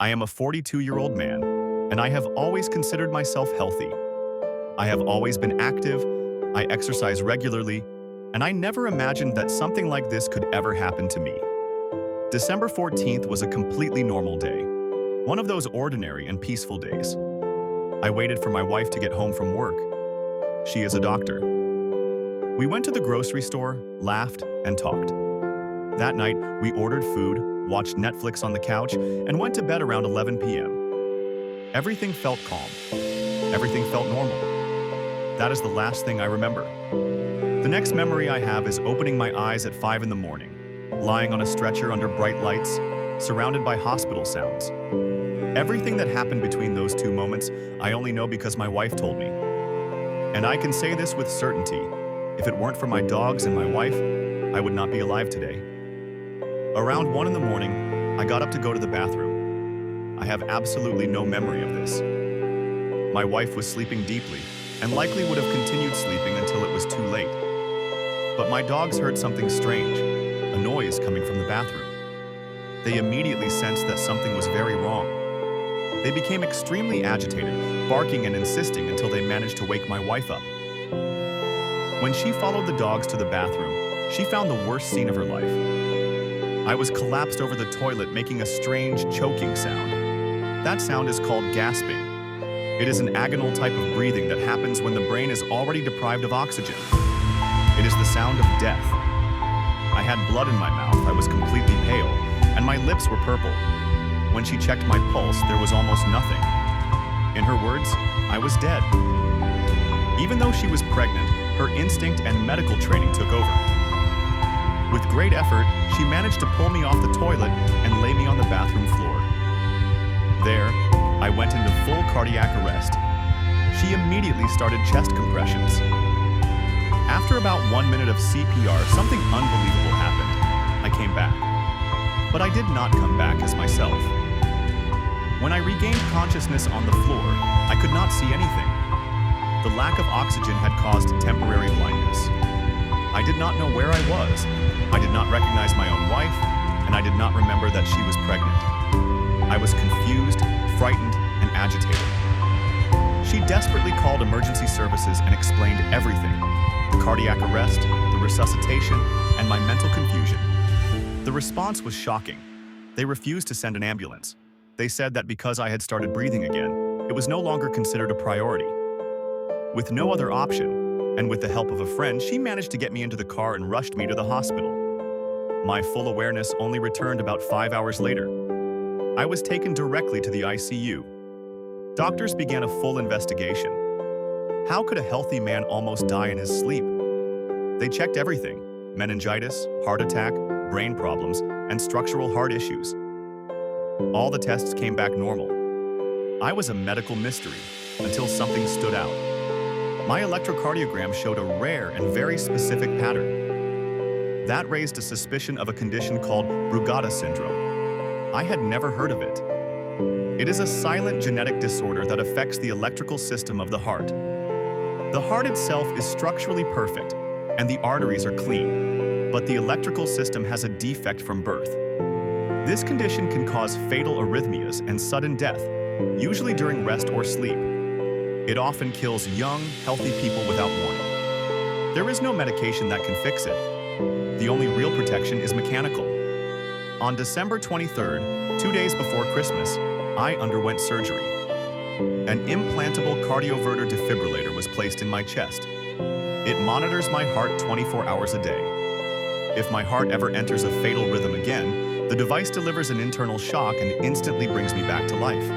I am a 42-year-old man, and I have always considered myself healthy. I have always been active, I exercise regularly, and I never imagined that something like this could ever happen to me. December 14th was a completely normal day, one of those ordinary and peaceful days. I waited for my wife to get home from work. She is a doctor. We went to the grocery store, laughed, and talked. That night, we ordered food, watched Netflix on the couch, and went to bed around 11 p.m. Everything felt calm. Everything felt normal. That is the last thing I remember. The next memory I have is opening my eyes at 5 in the morning, lying on a stretcher under bright lights, surrounded by hospital sounds. Everything that happened between those two moments, I only know because my wife told me. And I can say this with certainty, if it weren't for my dogs and my wife, I would not be alive today. Around 1 in the morning, I got up to go to the bathroom. I have absolutely no memory of this. My wife was sleeping deeply and likely would have continued sleeping until it was too late. But my dogs heard something strange, a noise coming from the bathroom. They immediately sensed that something was very wrong. They became extremely agitated, barking and insisting until they managed to wake my wife up. When she followed the dogs to the bathroom, she found the worst scene of her life. I was collapsed over the toilet, making a strange, choking sound. That sound is called gasping. It is an agonal type of breathing that happens when the brain is already deprived of oxygen. It is the sound of death. I had blood in my mouth, I was completely pale, and my lips were purple. When she checked my pulse, there was almost nothing. In her words, I was dead. Even though she was pregnant, her instinct and medical training took over. With great effort, she managed to pull me off the toilet and lay me on the bathroom floor. There, I went into full cardiac arrest. She immediately started chest compressions. After about 1 minute of CPR, something unbelievable happened. I came back. But I did not come back as myself. When I regained consciousness on the floor, I could not see anything. The lack of oxygen had caused temporary blindness. I did not know where I was. I did not recognize my own wife, and I did not remember that she was pregnant. I was confused, frightened, and agitated. She desperately called emergency services and explained everything: the cardiac arrest, the resuscitation, and my mental confusion. The response was shocking. They refused to send an ambulance. They said that because I had started breathing again, it was no longer considered a priority. With no other option, and with the help of a friend, she managed to get me into the car and rushed me to the hospital. My full awareness only returned about 5 hours later. I was taken directly to the ICU. Doctors began a full investigation. How could a healthy man almost die in his sleep? They checked everything: meningitis, heart attack, brain problems, and structural heart issues. All the tests came back normal. I was a medical mystery until something stood out. My electrocardiogram showed a rare and very specific pattern. That raised a suspicion of a condition called Brugada syndrome. I had never heard of it. It is a silent genetic disorder that affects the electrical system of the heart. The heart itself is structurally perfect, and the arteries are clean, but the electrical system has a defect from birth. This condition can cause fatal arrhythmias and sudden death, usually during rest or sleep. It often kills young, healthy people without warning. There is no medication that can fix it. The only real protection is mechanical. On December 23rd, 2 days before Christmas, I underwent surgery. An implantable cardioverter defibrillator was placed in my chest. It monitors my heart 24 hours a day. If my heart ever enters a fatal rhythm again, the device delivers an internal shock and instantly brings me back to life.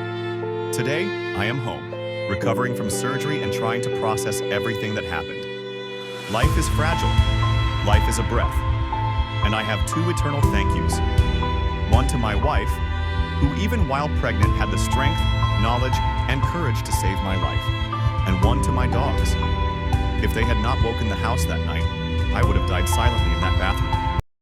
Today, I am home, recovering from surgery and trying to process everything that happened. Life is fragile. Life is a breath. And I have 2 eternal thank yous. One to my wife, who even while pregnant had the strength, knowledge, and courage to save my life. And one to my dogs. If they had not woken the house that night, I would have died silently in that bathroom.